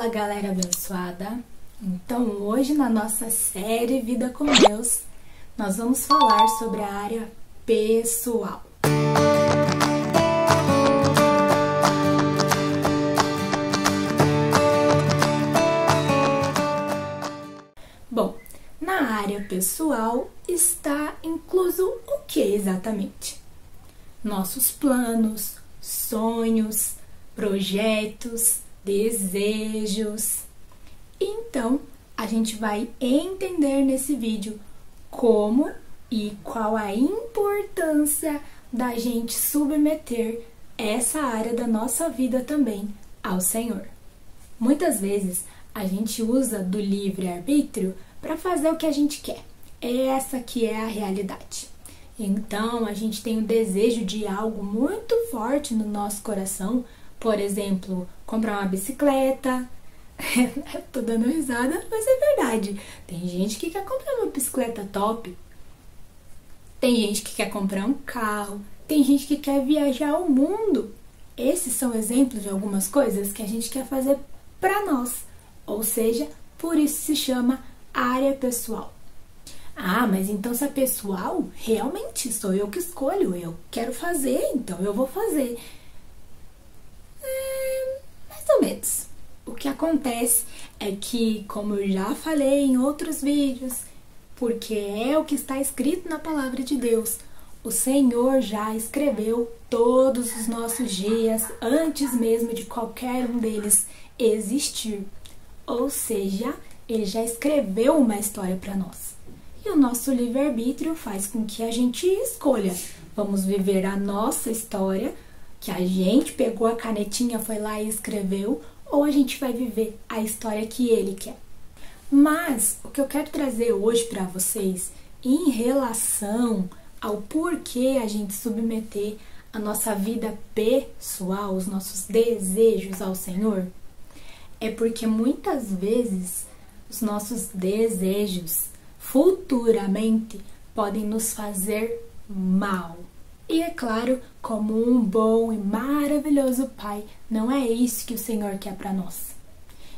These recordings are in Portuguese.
Fala, galera abençoada! Então, hoje na nossa série Vida com Deus, nós vamos falar sobre a área pessoal. Bom, na área pessoal está incluso o que exatamente? Nossos planos, sonhos, projetos, desejos. Então, a gente vai entender nesse vídeo como e qual a importância da gente submeter essa área da nossa vida também ao Senhor. Muitas vezes a gente usa do livre-arbítrio para fazer o que a gente quer. Essa que é a realidade. Então, a gente tem o desejo de algo muito forte no nosso coração. Por exemplo, comprar uma bicicleta. Tô dando risada, mas é verdade. Tem gente que quer comprar uma bicicleta top. Tem gente que quer comprar um carro. Tem gente que quer viajar ao mundo. Esses são exemplos de algumas coisas que a gente quer fazer para nós. Ou seja, por isso se chama área pessoal. Ah, mas então se é pessoal, realmente sou eu que escolho. Eu quero fazer, então eu vou fazer. Mais ou menos. O que acontece é que, como eu já falei em outros vídeos, porque é o que está escrito na palavra de Deus, o Senhor já escreveu todos os nossos dias antes mesmo de qualquer um deles existir. Ou seja, Ele já escreveu uma história para nós. E o nosso livre-arbítrio faz com que a gente escolha. Vamos viver a nossa história, que a gente pegou a canetinha, foi lá e escreveu, ou a gente vai viver a história que Ele quer. Mas o que eu quero trazer hoje para vocês, em relação ao porquê a gente submeter a nossa vida pessoal, os nossos desejos ao Senhor, é porque muitas vezes os nossos desejos futuramente podem nos fazer mal. E é claro, como um bom e maravilhoso Pai, não é isso que o Senhor quer para nós.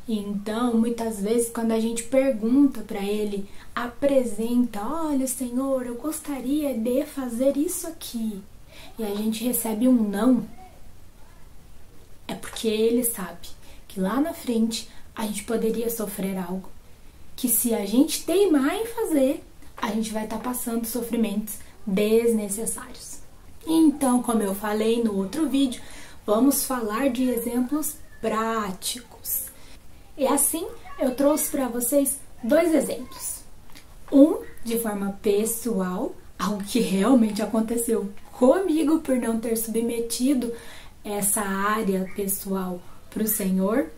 Então, muitas vezes, quando a gente pergunta para Ele, apresenta, olha, Senhor, eu gostaria de fazer isso aqui, e a gente recebe um não, é porque Ele sabe que lá na frente a gente poderia sofrer algo, que se a gente teimar em fazer, a gente vai estar passando sofrimentos desnecessários. Então, como eu falei no outro vídeo, vamos falar de exemplos práticos. E assim, eu trouxe para vocês dois exemplos. Um, de forma pessoal, algo que realmente aconteceu comigo por não ter submetido essa área pessoal para o Senhor.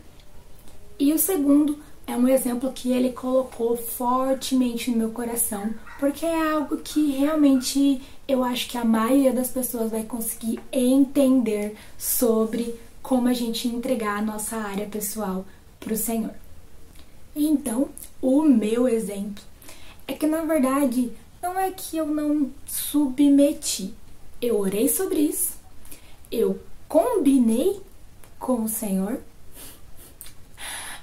E o segundo é um exemplo que Ele colocou fortemente no meu coração, porque é algo que realmente eu acho que a maioria das pessoas vai conseguir entender sobre como a gente entregar a nossa área pessoal para o Senhor. Então, o meu exemplo é que, na verdade, não é que eu não submeti. Eu orei sobre isso, eu combinei com o Senhor,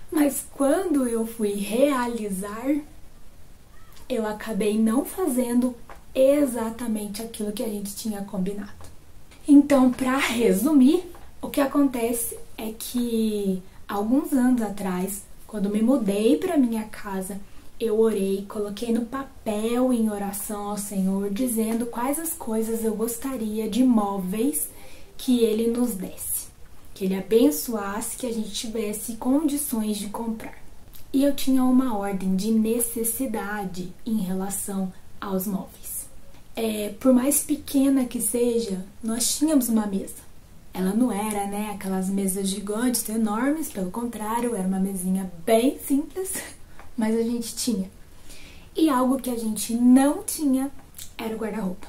mas quando eu fui realizar, eu acabei não fazendo exatamente aquilo que a gente tinha combinado. Então, para resumir, o que acontece é que alguns anos atrás, quando me mudei para minha casa, eu orei, coloquei no papel em oração ao Senhor, dizendo quais as coisas eu gostaria de móveis que Ele nos desse, que Ele abençoasse, que a gente tivesse condições de comprar. E eu tinha uma ordem de necessidade em relação aos móveis. Por mais pequena que seja, nós tínhamos uma mesa. Ela não era, aquelas mesas gigantes, enormes, pelo contrário, era uma mesinha bem simples, mas a gente tinha. E algo que a gente não tinha era o guarda-roupa.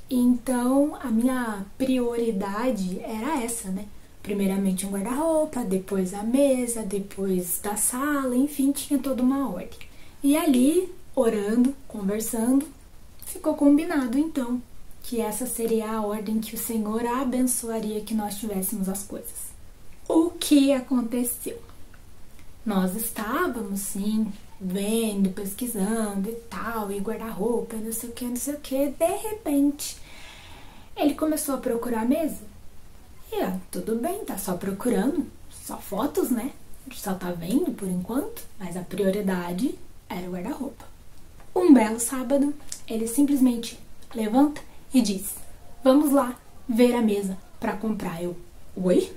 Então, a minha prioridade era essa, Primeiramente um guarda-roupa, depois a mesa, depois da sala, enfim, tinha toda uma ordem. E ali, orando, conversando, ficou combinado então que essa seria a ordem que o Senhor abençoaria que nós tivéssemos as coisas. O que aconteceu? Nós estávamos, sim, vendo, pesquisando e tal, e guarda-roupa, não sei o que, não sei o que. De repente, ele começou a procurar a mesa. E, tudo bem, tá só procurando, só fotos, né? A gente só tá vendo por enquanto, mas a prioridade era o guarda-roupa. Um belo sábado, ele simplesmente levanta e diz: vamos lá ver a mesa pra comprar. Eu, oi?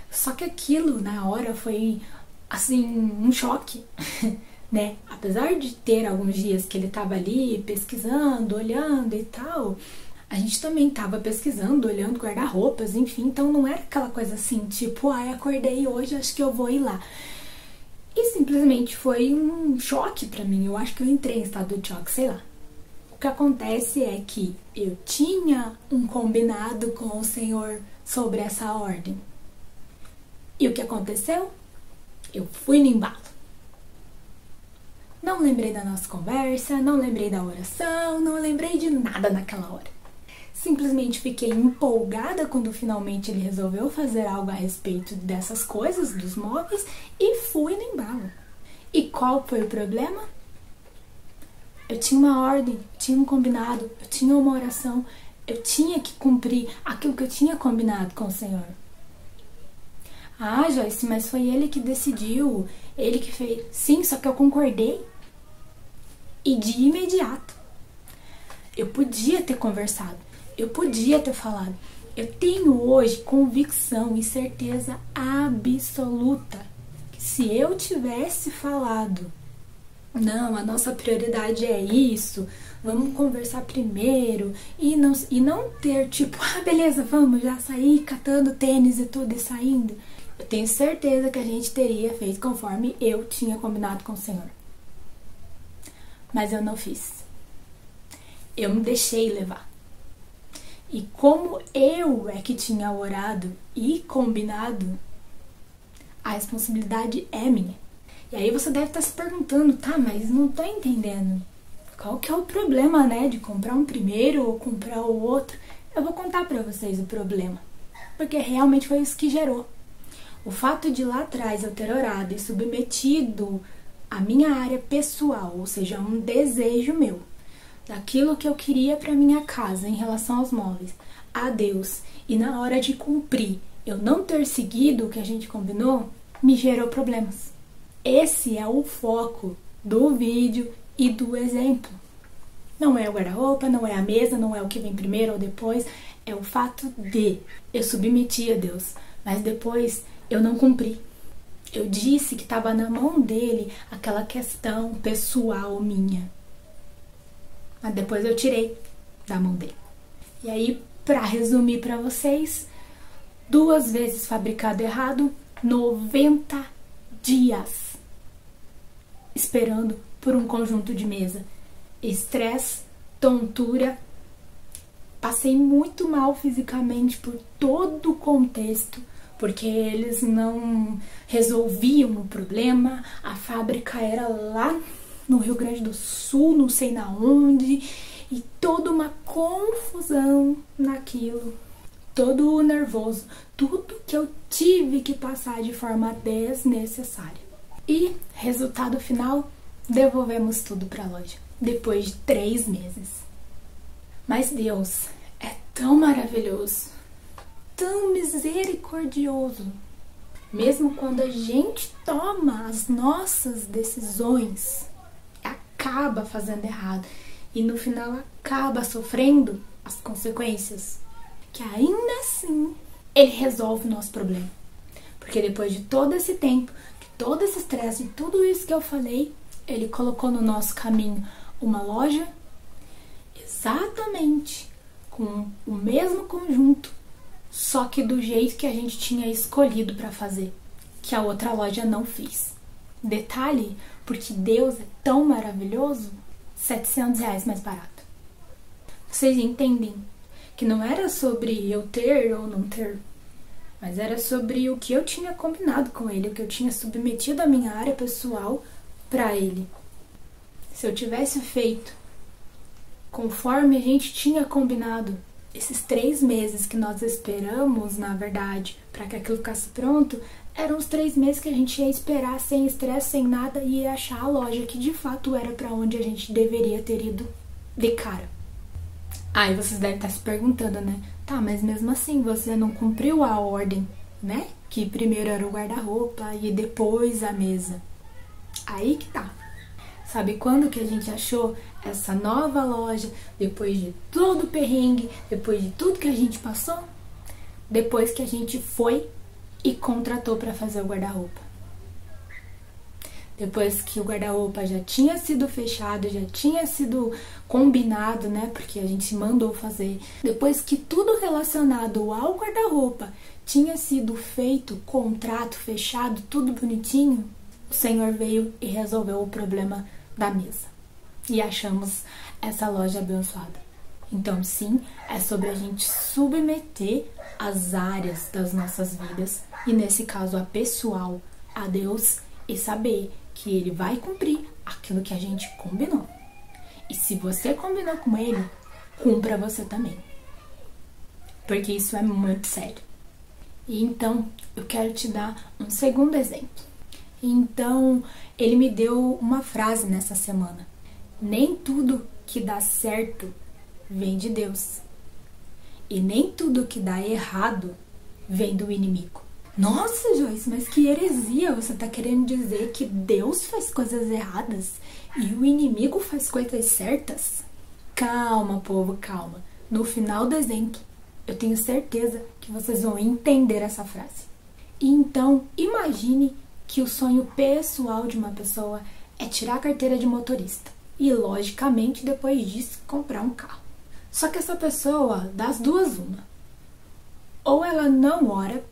Só que aquilo na hora foi assim um choque, né? Apesar de ter alguns dias que ele tava ali pesquisando, olhando e tal, a gente também tava pesquisando, olhando guarda-roupas, enfim, então não era aquela coisa assim, tipo, ai, acordei hoje, acho que eu vou ir lá. E simplesmente foi um choque pra mim, eu acho que eu entrei em estado de choque, sei lá. O que acontece é que eu tinha um combinado com o Senhor sobre essa ordem. E o que aconteceu? Eu fui no embalo. Não lembrei da nossa conversa, não lembrei da oração, não lembrei de nada naquela hora. Simplesmente fiquei empolgada quando finalmente ele resolveu fazer algo a respeito dessas coisas, dos móveis, e fui no embalo. E qual foi o problema? Eu tinha uma ordem, tinha um combinado, eu tinha uma oração, eu tinha que cumprir aquilo que eu tinha combinado com o Senhor. Ah, Joyce, mas foi ele que decidiu, ele que fez. Sim, só que eu concordei. E de imediato. Eu podia ter conversado, eu podia ter falado. Eu tenho hoje convicção e certeza absoluta que se eu tivesse falado, não, a nossa prioridade é isso, vamos conversar primeiro, e não ter tipo, beleza, vamos já sair catando tênis e tudo e saindo. Eu tenho certeza que a gente teria feito conforme eu tinha combinado com o Senhor. Mas eu não fiz. Eu me deixei levar. E como eu é que tinha orado e combinado, a responsabilidade é minha. E aí você deve estar se perguntando, tá, mas não tô entendendo. Qual que é o problema, né, de comprar um primeiro ou comprar o outro? Eu vou contar pra vocês o problema. Porque realmente foi isso que gerou. O fato de lá atrás eu ter orado e submetido a minha área pessoal, ou seja, um desejo meu, daquilo que eu queria para minha casa em relação aos móveis, a Deus, e na hora de cumprir, eu não ter seguido o que a gente combinou, me gerou problemas. Esse é o foco do vídeo e do exemplo. Não é o guarda-roupa, não é a mesa, não é o que vem primeiro ou depois, é o fato de eu submeti a Deus, mas depois eu não cumpri. Eu disse que estava na mão dele aquela questão pessoal minha. Mas depois eu tirei da mão dele. E aí, para resumir para vocês, 2 vezes fabricado errado, 90 dias esperando por um conjunto de mesa. Estresse, tontura. Passei muito mal fisicamente por todo o contexto, porque eles não resolviam o problema, a fábrica era lá no Rio Grande do Sul, não sei na onde, e toda uma confusão naquilo, todo nervoso, tudo que eu tive que passar de forma desnecessária. E, resultado final, devolvemos tudo para a loja, depois de 3 meses. Mas Deus é tão maravilhoso, tão misericordioso. Mesmo quando a gente toma as nossas decisões, acaba fazendo errado e no final acaba sofrendo as consequências, que ainda assim ele resolve o nosso problema. Porque depois de todo esse tempo, de todo esse estresse, de tudo isso que eu falei, ele colocou no nosso caminho uma loja exatamente com o mesmo conjunto, só que do jeito que a gente tinha escolhido para fazer, que a outra loja não fez. Detalhe, porque Deus é tão maravilhoso, R$700 mais barato. Vocês entendem que não era sobre eu ter ou não ter, mas era sobre o que eu tinha combinado com ele, o que eu tinha submetido a minha área pessoal para ele. Se eu tivesse feito conforme a gente tinha combinado, Esses 3 meses que nós esperamos, na verdade, para que aquilo ficasse pronto, eram os 3 meses que a gente ia esperar sem estresse, sem nada, e ia achar a loja que de fato era para onde a gente deveria ter ido de cara. Aí vocês devem estar se perguntando, né? Tá, mas mesmo assim você não cumpriu a ordem, né? Que primeiro era o guarda-roupa e depois a mesa. Aí que tá. Sabe quando que a gente achou essa nova loja, depois de todo o perrengue, depois de tudo que a gente passou? Depois que a gente foi e contratou para fazer o guarda-roupa. Depois que o guarda-roupa já tinha sido fechado, já tinha sido combinado, né? Porque a gente mandou fazer. Depois que tudo relacionado ao guarda-roupa tinha sido feito, contrato fechado, tudo bonitinho, o Senhor veio e resolveu o problema da mesa. E achamos essa loja abençoada. Então, sim, é sobre a gente submeter as áreas das nossas vidas, e nesse caso a pessoal, a Deus, e saber que Ele vai cumprir aquilo que a gente combinou. E se você combinou com Ele, cumpra você também. Porque isso é muito sério. E então, eu quero te dar um segundo exemplo. Então, ele me deu uma frase nessa semana. Nem tudo que dá certo vem de Deus. E nem tudo que dá errado vem do inimigo. Nossa, Joyce, mas que heresia! Você tá querendo dizer que Deus faz coisas erradas e o inimigo faz coisas certas? Calma, povo, calma. No final do exemplo, eu tenho certeza que vocês vão entender essa frase. E então, imagine que o sonho pessoal de uma pessoa é tirar a carteira de motorista. E, logicamente, depois disso, comprar um carro. Só que essa pessoa, das duas, uma. Ou ela não ora,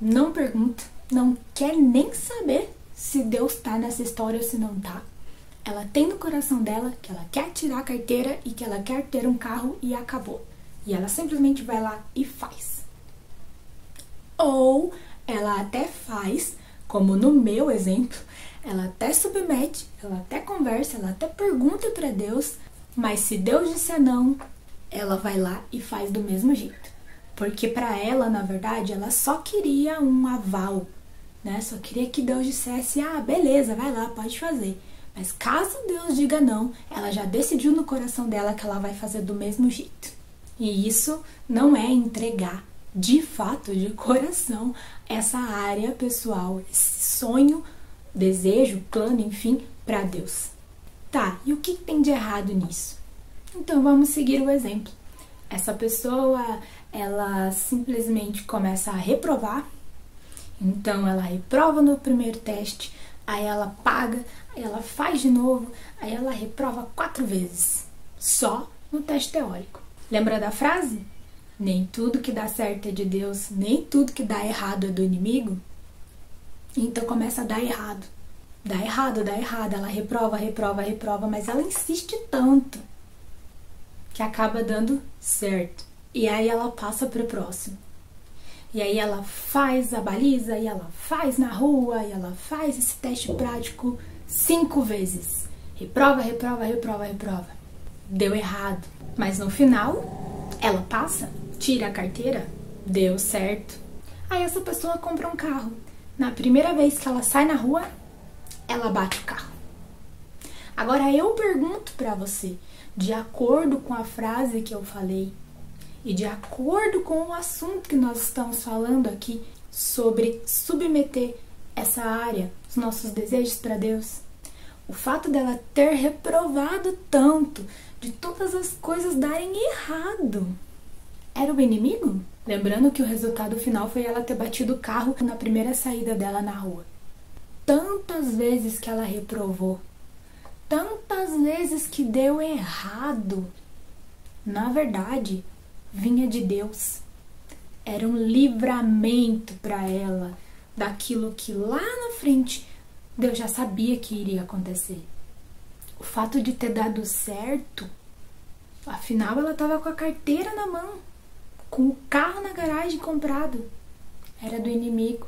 não pergunta, não quer nem saber se Deus tá nessa história ou se não tá. Ela tem no coração dela que ela quer tirar a carteira e que ela quer ter um carro e acabou. E ela simplesmente vai lá e faz. Ou ela até faz, como no meu exemplo, ela até submete, ela até conversa, ela até pergunta para Deus, mas se Deus disser não, ela vai lá e faz do mesmo jeito. Porque para ela, na verdade, ela só queria um aval, né? Só queria que Deus dissesse, ah, beleza, vai lá, pode fazer. Mas caso Deus diga não, ela já decidiu no coração dela que ela vai fazer do mesmo jeito. E isso não é entregar, de fato, de coração, essa área pessoal, esse sonho, desejo, plano, enfim, para Deus. Tá, e o que tem de errado nisso? Então vamos seguir o exemplo. Essa pessoa, ela simplesmente começa a reprovar. Então ela reprova no primeiro teste, aí ela paga, aí ela faz de novo, aí ela reprova 4 vezes, só no teste teórico. Lembra da frase? Nem tudo que dá certo é de Deus, nem tudo que dá errado é do inimigo. Então começa a dar errado. Dá errado, dá errado. Ela reprova, reprova, reprova, mas ela insiste tanto que acaba dando certo. E aí ela passa para o próximo. E aí ela faz a baliza, e ela faz na rua, e ela faz esse teste prático 5 vezes. Reprova, reprova, reprova, reprova. Deu errado. Mas no final, ela passa, tira a carteira, deu certo. Aí essa pessoa compra um carro. Na primeira vez que ela sai na rua, ela bate o carro. Agora eu pergunto pra você, de acordo com a frase que eu falei, e de acordo com o assunto que nós estamos falando aqui, sobre submeter essa área, os nossos desejos para Deus, o fato dela ter reprovado tanto, de todas as coisas darem errado, era o inimigo? Lembrando que o resultado final foi ela ter batido o carro na primeira saída dela na rua. Tantas vezes que ela reprovou, tantas vezes que deu errado, na verdade, vinha de Deus. Era um livramento para ela daquilo que lá na frente Deus já sabia que iria acontecer. O fato de ter dado certo, afinal ela estava com a carteira na mão, com o carro na garagem comprado, era do inimigo,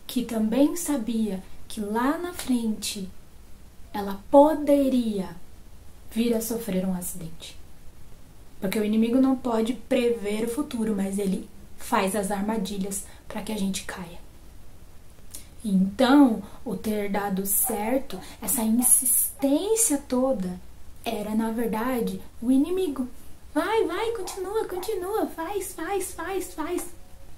que também sabia que lá na frente ela poderia vir a sofrer um acidente. Porque o inimigo não pode prever o futuro, mas ele faz as armadilhas para que a gente caia. Então, o ter dado certo, essa insistência toda, era na verdade o inimigo. Vai, continua, faz.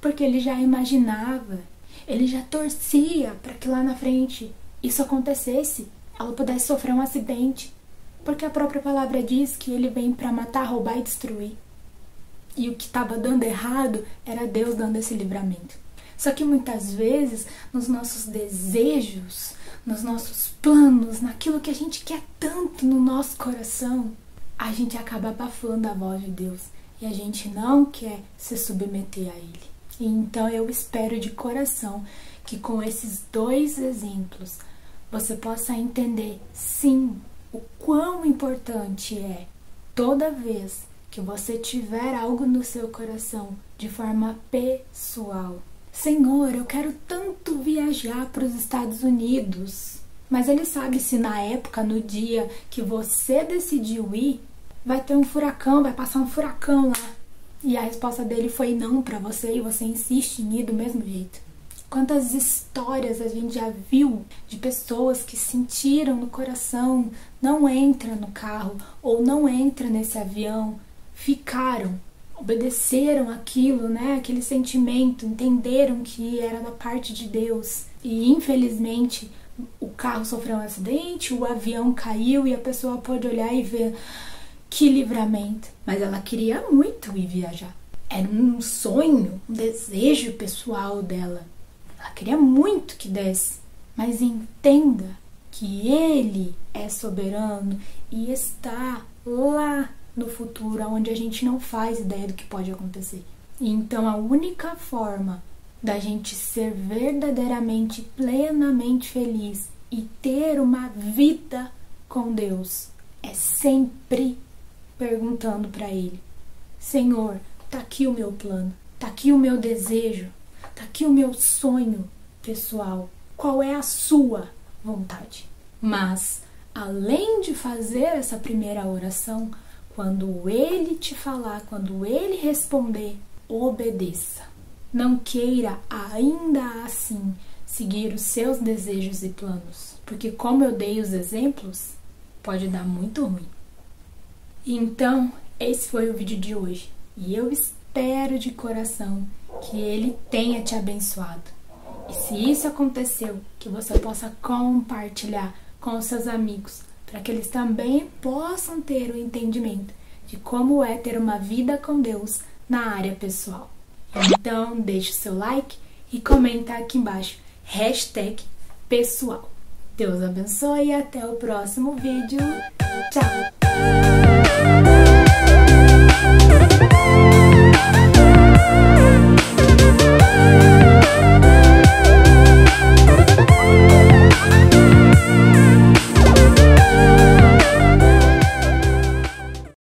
Porque ele já imaginava, ele já torcia para que lá na frente isso acontecesse, ela pudesse sofrer um acidente. Porque a própria palavra diz que ele vem para matar, roubar e destruir. E o que estava dando errado era Deus dando esse livramento. Só que muitas vezes, nos nossos desejos, nos nossos planos, naquilo que a gente quer tanto no nosso coração, a gente acaba abafando a voz de Deus. E a gente não quer se submeter a Ele. E então eu espero de coração que com esses 2 exemplos você possa entender, sim, o quão importante é toda vez que você tiver algo no seu coração de forma pessoal. Senhor, eu quero tanto viajar para os Estados Unidos. Mas ele sabe se na época, no dia que você decidiu ir, vai ter um furacão, vai passar um furacão lá. E a resposta dele foi não para você e você insiste em ir do mesmo jeito. Quantas histórias a gente já viu de pessoas que sentiram no coração, não entra no carro ou não entra nesse avião, ficaram, obedeceram aquilo, né? Aquele sentimento, entenderam que era da parte de Deus. E infelizmente o carro sofreu um acidente, o avião caiu e a pessoa pôde olhar e ver que livramento. Mas ela queria muito ir viajar. Era um sonho, um desejo pessoal dela. Ela queria muito que desse. Mas entenda que Ele é soberano e está lá no futuro, onde a gente não faz ideia do que pode acontecer. Então a única forma da gente ser verdadeiramente, plenamente feliz e ter uma vida com Deus é sempre perguntando para Ele: Senhor, tá aqui o meu plano, tá aqui o meu desejo, tá aqui o meu sonho pessoal, qual é a sua vontade? Mas, além de fazer essa primeira oração, quando Ele te falar, quando Ele responder, obedeça. Não queira ainda assim seguir os seus desejos e planos, porque como eu dei os exemplos, pode dar muito ruim. Então, esse foi o vídeo de hoje e eu espero de coração que ele tenha te abençoado. E se isso aconteceu, que você possa compartilhar com os seus amigos, para que eles também possam ter o entendimento de como é ter uma vida com Deus na área pessoal. Então, deixe o seu like e comenta aqui embaixo, #pessoal. Deus abençoe e até o próximo vídeo. Tchau!